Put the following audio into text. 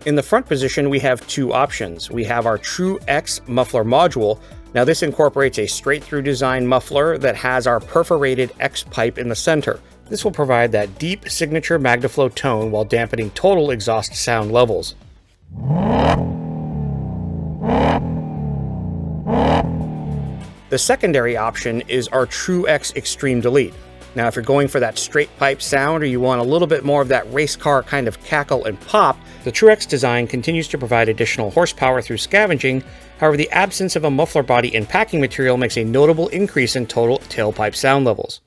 In the front position, we have two options. We have our TRU-X Muffler module. Now this incorporates a straight-through design muffler that has our perforated X pipe in the center. This will provide that deep signature MagnaFlow tone while dampening total exhaust sound levels. The secondary option is our TRU-X xTreme delete. Now if you're going for that straight pipe sound or you want a little bit more of that race car kind of cackle and pop, the TRU-X design continues to provide additional horsepower through scavenging. However, the absence of a muffler body and packing material makes a notable increase in total tailpipe sound levels.